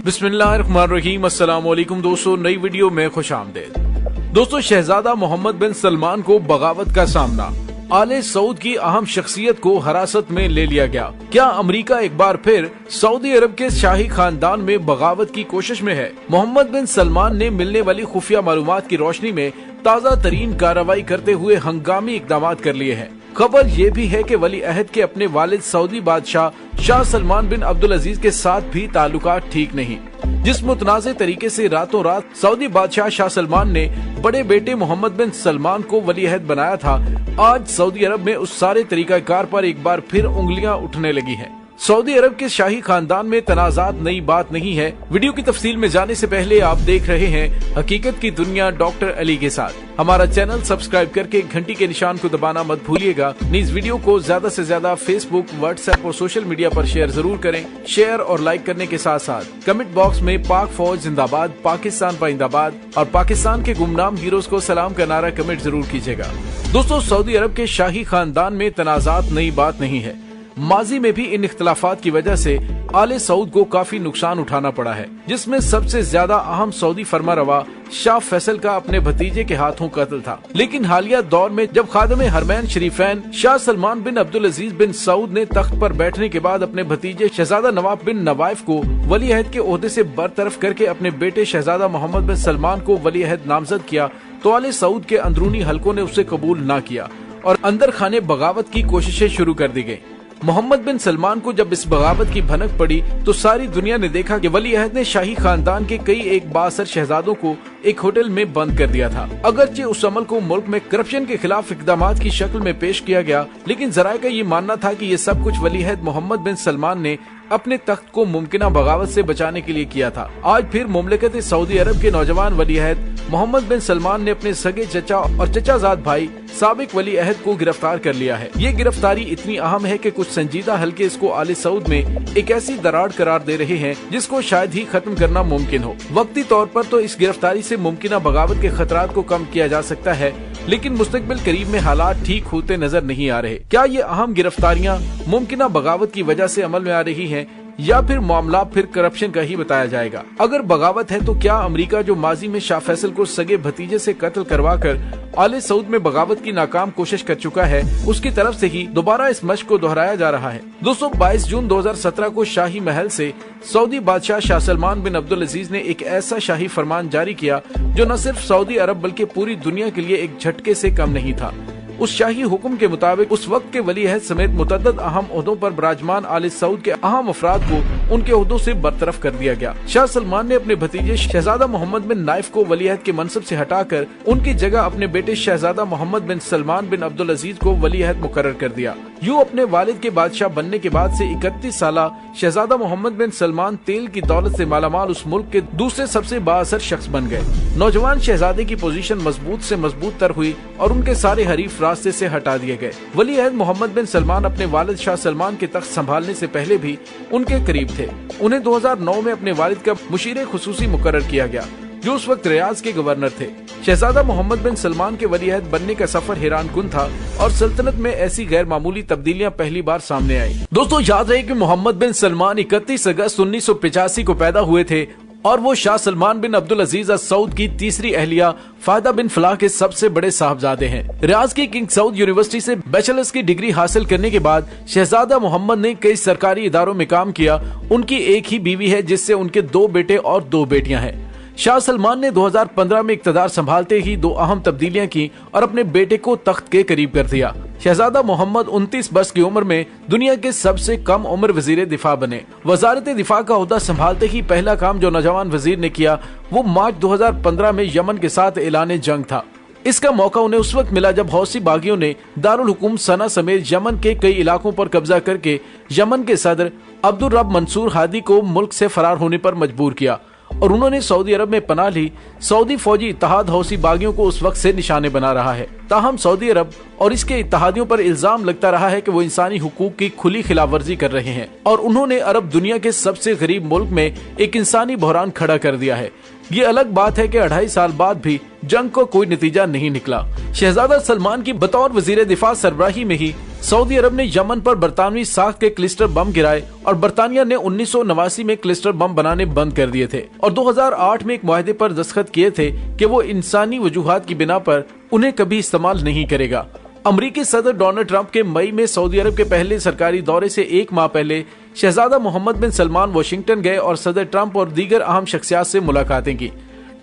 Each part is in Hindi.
बिस्मिल्लाहिर्रहमानिर्रहीम। अस्सलाम वालेकुम दोस्तों, नई वीडियो में खुशामदीद। दोस्तों, शहजादा मोहम्मद बिन सलमान को बगावत का सामना। आले सऊद की अहम शख्सियत को हिरासत में ले लिया गया। क्या अमेरिका एक बार फिर सऊदी अरब के शाही खानदान में बगावत की कोशिश में है? मोहम्मद बिन सलमान ने मिलने वाली खुफिया मालूमात की रोशनी में ताज़ा तरीन कार्रवाई करते हुए हंगामी इकदाम कर लिए हैं। खबर ये भी है कि वली अहद के अपने वालिद सऊदी बादशाह शाह सलमान बिन अब्दुल अजीज के साथ भी ताल्लुकात ठीक नहीं। जिस मुतनाज़े तरीके से रातों रात सऊदी बादशाह शाह सलमान ने बड़े बेटे मोहम्मद बिन सलमान को वली अहद बनाया था, आज सऊदी अरब में उस सारे तरीकाकार पर एक बार फिर उंगलियां उठने लगी हैं। सऊदी अरब के शाही खानदान में तनाजात नई बात नहीं है। वीडियो की तफसील में जाने से पहले आप देख रहे हैं हकीकत की दुनिया डॉक्टर अली के साथ। हमारा चैनल सब्सक्राइब करके घंटी के निशान को दबाना मत भूलिएगा। इस वीडियो को ज्यादा से ज्यादा फेसबुक, व्हाट्सएप और सोशल मीडिया पर शेयर जरूर करें। शेयर और लाइक करने के साथ साथ कमेंट बॉक्स में पाक फौज जिंदाबाद, पाकिस्तान पाइंदाबाद और पाकिस्तान के गुमनाम हीरोज को सलाम का नारा कमेंट जरूर कीजिएगा। दोस्तों, सऊदी अरब के शाही खानदान में तनाजात नई बात नहीं है। माजी में भी इन इख्तलाफात की वजह से आले सऊद को काफी नुकसान उठाना पड़ा है, जिसमें सबसे ज्यादा अहम सऊदी फरमारवा शाह फैसल का अपने भतीजे के हाथों कत्ल था। लेकिन हालिया दौर में जब खादम हरमैन शरीफैन शाह सलमान बिन अब्दुल अजीज बिन सऊद ने तख्त पर बैठने के बाद अपने भतीजे शहजादा नवाफ बिन नवाइफ को वली अहद के ओहदे से बरतरफ करके अपने बेटे शहजादा मोहम्मद बिन सलमान को वली अहद नामजद किया, तो आले सऊद के अंदरूनी हलकों ने उसे कबूल न किया और अंदर खाने बगावत की कोशिशें शुरू कर दी गयी। मोहम्मद बिन सलमान को जब इस बगावत की भनक पड़ी तो सारी दुनिया ने देखा कि वली अहद ने शाही खानदान के कई एक बासर शहजादों को एक होटल में बंद कर दिया था। अगरचे उस अमल को मुल्क में करप्शन के खिलाफ इकदामात की शक्ल में पेश किया गया, लेकिन जराये का ये मानना था कि ये सब कुछ वली अहद मोहम्मद बिन सलमान ने अपने तख्त को मुमकिना बगावत से बचाने के लिए किया था। आज फिर मुमलिकत सऊदी अरब के नौजवान वली अहद मोहम्मद बिन सलमान ने अपने सगे चचा और चचाजाद भाई साबिक वली अहद को गिरफ्तार कर लिया है। ये गिरफ्तारी इतनी अहम है कि कुछ संजीदा हल्के इसको आले सऊद में एक ऐसी दरार करार दे रहे हैं जिसको शायद ही खत्म करना मुमकिन हो। वक्ती तौर पर तो इस गिरफ्तारी से मुमकिना बगावत के खतरात को कम किया जा सकता है, लेकिन मुस्तकबिल करीब में हालात ठीक होते नजर नहीं आ रहे। क्या ये अहम गिरफ्तारियां मुमकिना बगावत की वजह से अमल में आ रही हैं या फिर मामला फिर करप्शन का ही बताया जाएगा? अगर बगावत है तो क्या अमेरिका, जो माजी में शाह फैसल को सगे भतीजे से कत्ल करवाकर आले सऊद में बगावत की नाकाम कोशिश कर चुका है, उसकी तरफ से ही दोबारा इस मशक को दोहराया जा रहा है? दोस्तों, 22 जून 2017 को शाही महल से सऊदी बादशाह शाह सलमान बिन अब्दुल अजीज ने एक ऐसा शाही फरमान जारी किया जो न सिर्फ सऊदी अरब बल्कि पूरी दुनिया के लिए एक झटके से कम नहीं था। उस शाही हुक्म के मुताबिक उस वक्त के वली अहद समेत मुतअद्दिद अहम ओहदों पर विराजमान आले सऊद के अहम अफराद को उनके ओहदों से बरतरफ कर दिया गया। शाह सलमान ने अपने भतीजे शहजादा मोहम्मद बिन नाइफ को वली अहद के मनसब से हटाकर उनकी जगह अपने बेटे शहजादा मोहम्मद बिन सलमान बिन अब्दुल अजीज को वली अहद मुकर्रर कर दिया। यूं अपने वालिद के बादशाह बनने के बाद से 31 साल शहजादा मोहम्मद बिन सलमान तेल की दौलत से मालामाल उस मुल्क के दूसरे सबसे बाअसर शख्स बन गए। नौजवान शहजादे की पोजीशन मजबूत से मजबूत तर हुई और उनके सारे हरीफ रास्ते से हटा दिए गए। वली अहद मोहम्मद बिन सलमान अपने वालिद शाह सलमान के तख्त संभालने से पहले भी उनके करीब थे। उन्हें 2009 में अपने वालिद का मुशीर खुसूसी मुकर्रर किया गया, जो उस वक्त रियाज के गवर्नर थे। शहजादा मोहम्मद बिन सलमान के वली अहद बनने का सफर हैरानकुन था और सल्तनत में ऐसी गैर मामूली तब्दीलियां पहली बार सामने आई। दोस्तों, याद रहे कि मोहम्मद बिन सलमान 31 अगस्त 1985 को पैदा हुए थे और वो शाह सलमान बिन अब्दुल अजीज अल सऊद की तीसरी अहलिया फायदा बिन फलाह के सबसे बड़े साहबजादे हैं। रियाज की किंग सऊद यूनिवर्सिटी से बैचलर्स की डिग्री हासिल करने के बाद शहजादा मोहम्मद ने कई सरकारी इदारों में काम किया। उनकी एक ही बीवी है जिससे उनके 2 बेटे और 2 बेटियां हैं। शाह सलमान ने 2015 में इक्तदार संभालते ही 2 अहम तब्दीलियां की और अपने बेटे को तख्त के करीब कर दिया। शहजादा मोहम्मद 29 वर्ष की उम्र में दुनिया के सबसे कम उम्र वजीर दिफा बने। वजारत दिफा का ओहदा संभालते ही पहला काम जो नौजवान वजीर ने किया वो मार्च 2015 में यमन के साथ ऐलान जंग था। इसका मौका उन्हें उस वक्त मिला जब हौसी बागियों ने दारुल हुकूम सना समेत यमन के कई इलाकों पर कब्जा करके यमन के सदर अब्दुल रब मंसूर हादी को मुल्क से फरार होने पर मजबूर किया और उन्होंने सऊदी अरब में पनाह ली। सऊदी फौजी इत्तेहाद हौसी बागियों को उस वक्त से निशाने बना रहा है। ताहम सऊदी अरब और इसके इत्तेहादियों पर इल्जाम लगता रहा है कि वो इंसानी हुकूक की खुली खिलाफवर्जी कर रहे हैं और उन्होंने अरब दुनिया के सबसे गरीब मुल्क में एक इंसानी बहरान खड़ा कर दिया है। ये अलग बात है कि 2.5 साल बाद भी जंग को कोई नतीजा नहीं निकला। शहजादा सलमान की बतौर वजीर दिफा सरबराही में ही सऊदी अरब ने यमन पर बरतानवी साख के क्लस्टर बम गिराए और बरतानिया ने 1989 में क्लस्टर बम बनाने बंद कर दिए थे और 2008 में एक मुआहदे पर दस्तखत किए थे कि वो इंसानी वजूहात की बिना पर उन्हें कभी इस्तेमाल नहीं करेगा। अमरीकी सदर डोनाल्ड ट्रंप के मई में सऊदी अरब के पहले सरकारी दौरे से एक माह पहले शहजादा मोहम्मद बिन सलमान वाशिंगटन गए और सदर ट्रंप और दीगर अहम शख्सियात से मुलाकातें की।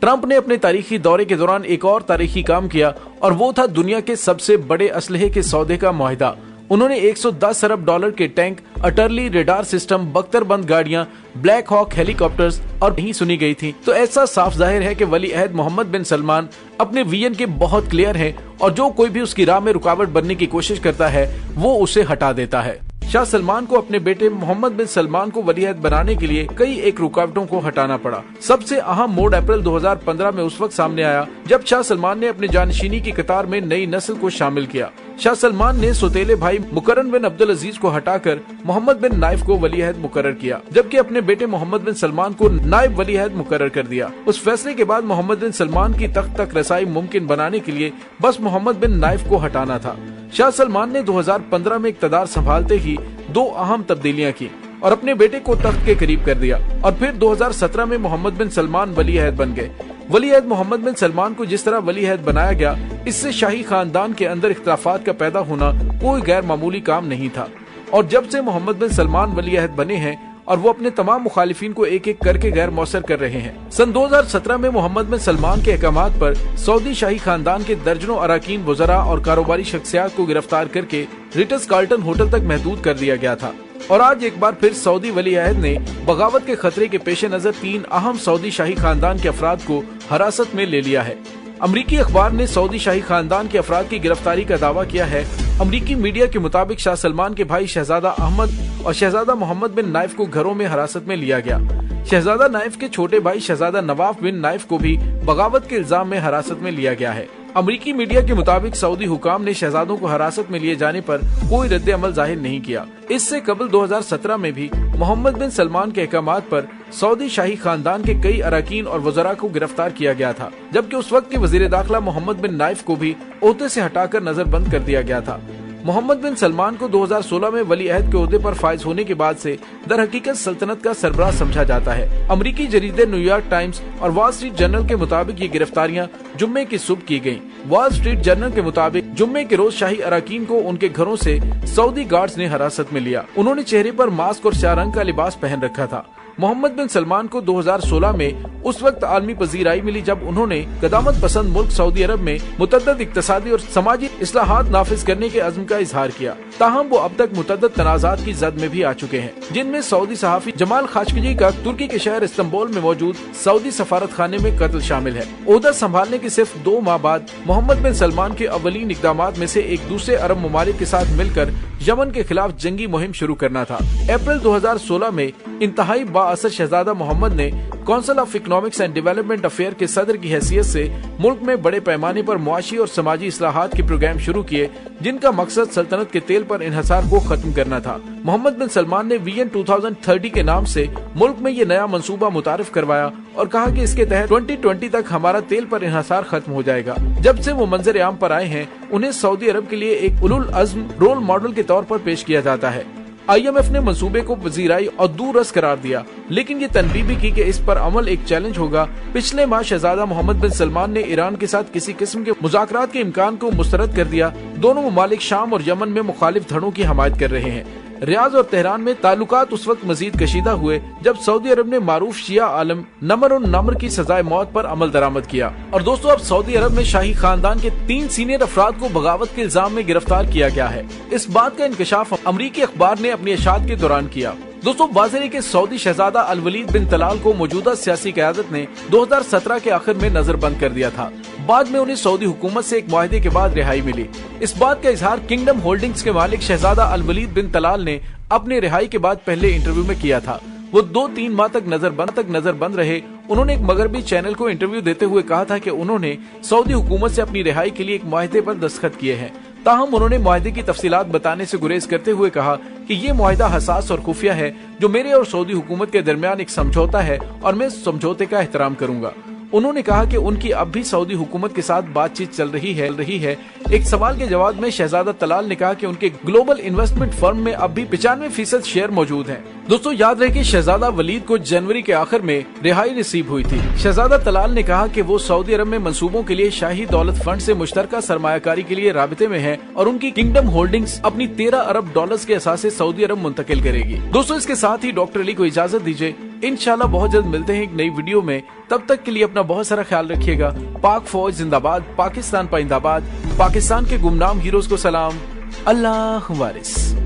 ट्रंप ने अपने तारीखी दौरे के दौरान एक और तारीखी काम किया और वो था दुनिया के सबसे बड़े असलहे के सौदे का मुआहिदा। उन्होंने 110 अरब डॉलर के टैंक, अटर्ली रेडार सिस्टम, बख्तरबंद गाड़ियां, ब्लैक हॉक हेलीकॉप्टर्स और नहीं सुनी गई थी। तो ऐसा साफ जाहिर है कि वली अहद मोहम्मद बिन सलमान अपने विजन के बहुत क्लियर हैं और जो कोई भी उसकी राह में रुकावट बनने की कोशिश करता है वो उसे हटा देता है। शाह सलमान को अपने बेटे मोहम्मद बिन सलमान को वलीअहद बनाने के लिए कई एक रुकावटों को हटाना पड़ा। सबसे अहम मोड़ अप्रैल 2015 में उस वक्त सामने आया जब शाह सलमान ने अपने जानशीनी की कतार में नई नस्ल को शामिल किया। शाह सलमान ने सौतेले भाई मुकर्रम बिन अब्दुल अजीज को हटाकर मोहम्मद बिन नाइफ को वलीअहद मुकर्रर किया, जबकि अपने बेटे मोहम्मद बिन सलमान को नायब वलीअहद मुकर्रर कर दिया। उस फैसले के बाद मोहम्मद बिन सलमान की तख्त तक रसाई मुमकिन बनाने के लिए बस मोहम्मद बिन नाइफ को हटाना था। शाह सलमान ने 2015 में इक़्तिदार संभालते ही दो अहम तब्दीलियां की और अपने बेटे को तख्त के करीब कर दिया और फिर 2017 में मोहम्मद बिन सलमान वलीअहद बन गए। वलीअहद मोहम्मद बिन सलमान को जिस तरह वलीअहद बनाया गया, इससे शाही खानदान के अंदर इख्तिलाफात का पैदा होना कोई गैर मामूली काम नहीं था और जब से मोहम्मद बिन सलमान वलीअहद बने हैं और वो अपने तमाम मुखालिफिन को एक एक करके गैर मौसर कर रहे हैं। सन 2017 में मोहम्मद बिन सलमान के अहकामात पर सऊदी शाही खानदान के दर्जनों अराकीन, वज़रा और कारोबारी शख्सियात को गिरफ्तार करके रिटस कार्ल्टन होटल तक महदूद कर दिया गया था और आज एक बार फिर सऊदी वलीअहद ने बगावत के खतरे के पेश नजर 3 अहम सऊदी शाही खानदान के अफराद को हिरासत में ले लिया है। अमरीकी अखबार ने सऊदी शाही खानदान के अफराद की गिरफ्तारी का दावा किया है। अमरीकी मीडिया के मुताबिक शाह सलमान के भाई शहजादा अहमद और शहजादा मोहम्मद बिन नाइफ को घरों में हिरासत में लिया गया। शहजादा नाइफ के छोटे भाई शहजादा नवाफ बिन नाइफ को भी बगावत के इल्जाम में हिरासत में लिया गया है। अमरीकी मीडिया के मुताबिक सऊदी हुकाम ने शहजादों को हिरासत में लिए जाने पर कोई रद्द अमल जाहिर नहीं किया। इससे कबल 2017 में भी मोहम्मद बिन सलमान के अहकामात पर सऊदी शाही खानदान के कई अराकीन और वज़रा को गिरफ्तार किया गया था, जबकि उस वक्त के वज़ीर दाखिला मोहम्मद बिन नाइफ को भी ओहदे से हटाकर नजरबंद कर दिया गया था। मोहम्मद बिन सलमान को 2016 में वलीअहद के ओहदे पर फाइज होने के बाद से दर हकीकत सल्तनत का सरबराह समझा जाता है। अमरीकी जरीदे न्यूयॉर्क टाइम्स और वॉल स्ट्रीट जर्नल के मुताबिक ये गिरफ्तारियां जुम्मे की सुबह की गयी। वॉल स्ट्रीट जर्नल के मुताबिक जुम्मे के रोज शाही अराकीन को उनके घरों से सऊदी गार्ड्स ने हिरासत में लिया। उन्होंने चेहरे पर मास्क और स्याह रंग का लिबास पहन रखा था। मोहम्मद बिन सलमान को 2016 में उस वक्त आलमी पजीराई मिली जब उन्होंने कदामत पसंद मुल्क सऊदी अरब में मुतअद्दिद इक्तसादी और समाजी इस्लाहात नाफिज करने के अज़्म का इजहार किया। ताहम वो अब तक मुतअद्दिद तनाज़ात की जद में भी आ चुके हैं, जिनमें सऊदी सहाफ़ी जमाल खाशोगी का तुर्की के शहर इस्तांबुल में मौजूद सऊदी सफारत खाने में कत्ल शामिल है। ओहदा संभालने के सिर्फ 2 माह बाद मोहम्मद बिन सलमान के अव्वलीन इक़दामात में से एक दूसरे अरब ममालिक के साथ मिलकर यमन के खिलाफ जंगी मुहिम शुरू करना था। अप्रैल 2016 में इंतहाई बाअसर शहजादा मोहम्मद ने council of economics and development affair के सदर की हैसियत से मुल्क में बड़े पैमाने पर मुआशी और समाजी इस्लाहात के प्रोग्राम शुरू किए, जिनका मकसद सल्तनत के तेल पर इन्हसार को खत्म करना था। मोहम्मद बिन सलमान ने विजन 2030 के नाम से मुल्क में ये नया मंसूबा मुतारिफ करवाया और कहा कि इसके तहत 2020 तक हमारा तेल पर इन्हसार खत्म हो जाएगा। जब से वो मंजर आम पर आए हैं, उन्हें सऊदी अरब के लिए एक उलुल अज़्म रोल मॉडल के तौर पर पेश किया जाता है। IMF ने मंसूबे को वजीराई और दूररस करार दिया, लेकिन ये तनबीह भी की कि इस पर अमल एक चैलेंज होगा। पिछले माह शहजादा मोहम्मद बिन सलमान ने ईरान के साथ किसी किस्म के मुज़ाकरात के इम्कान को मुस्तरद कर दिया। दोनों ममालिक शाम और यमन में मुखालिफ धड़ों की हमायत कर रहे हैं। रियाज और तेहरान में ताल्लुकात उस वक्त मजीद कशीदा हुए जब सऊदी अरब ने मारूफ शिया आलम नमर उन नमर की सजाए मौत पर अमल दरामद किया। और दोस्तों, अब सऊदी अरब में शाही खानदान के 3 सीनियर अफराद को बगावत के इल्जाम में गिरफ्तार किया गया है। इस बात का इंकशाफ अमरीकी अखबार ने अपनी इशात के दौरान किया। दोस्तों, वाज़ेह है कि सऊदी शहजादा अल वलीद बिन तलाल को मौजूदा सियासी क़यादत ने 2017 के आखिर में नजरबंद कर दिया था। बाद में उन्हें सऊदी हुकूमत से एक मुआहदे के बाद रिहाई मिली। इस बात का इजहार किंगडम होल्डिंग्स के मालिक शहजादा अल वलीद बिन तलाल ने अपने रिहाई के बाद पहले इंटरव्यू में किया था। वो 2-3 माह तक नजरबंद रहे। उन्होंने एक मगरबी चैनल को इंटरव्यू देते हुए कहा था कि उन्होंने सऊदी हुकूमत से अपनी रिहाई के लिए एक मुआहदे पर दस्तखत किए हैं। ताहम उन्होंने मुआहदे की तफसीलात बताने से गुरेज करते हुए कहा कि ये मुआहदा हसास और खुफिया है, जो मेरे और सऊदी हुकूमत के दरमियान एक समझौता है और मैं इस समझौते का एहतराम करूंगा। उन्होंने कहा कि उनकी अब भी सऊदी हुकूमत के साथ बातचीत चल रही है। एक सवाल के जवाब में शहजादा तलाल ने कहा कि उनके ग्लोबल इन्वेस्टमेंट फर्म में अब भी 95% शेयर मौजूद हैं। दोस्तों याद रहे कि शहजादा वलीद को जनवरी के आखिर में रिहाई नसीब हुई थी। शहजादा तलाल ने कहा कि वो सऊदी अरब में मंसूबों के लिए शाही दौलत फंड से मुश्तरका सरमायाकारी के लिए राबिते में है और उनकी किंगडम होल्डिंग्स अपनी 13 अरब डॉलर्स के असासे सऊदी अरब मुंतकिल करेगी। दोस्तों इसके साथ ही डॉक्टर अली को इजाजत दीजिए। इंशाल्लाह बहुत जल्द मिलते हैं एक नई वीडियो में। तब तक के लिए अपना बहुत सारा ख्याल रखिएगा। पाक फौज जिंदाबाद, पाकिस्तान पाइंदाबाद, पाकिस्तान के गुमनाम हीरोज को सलाम, अल्लाह वारिस।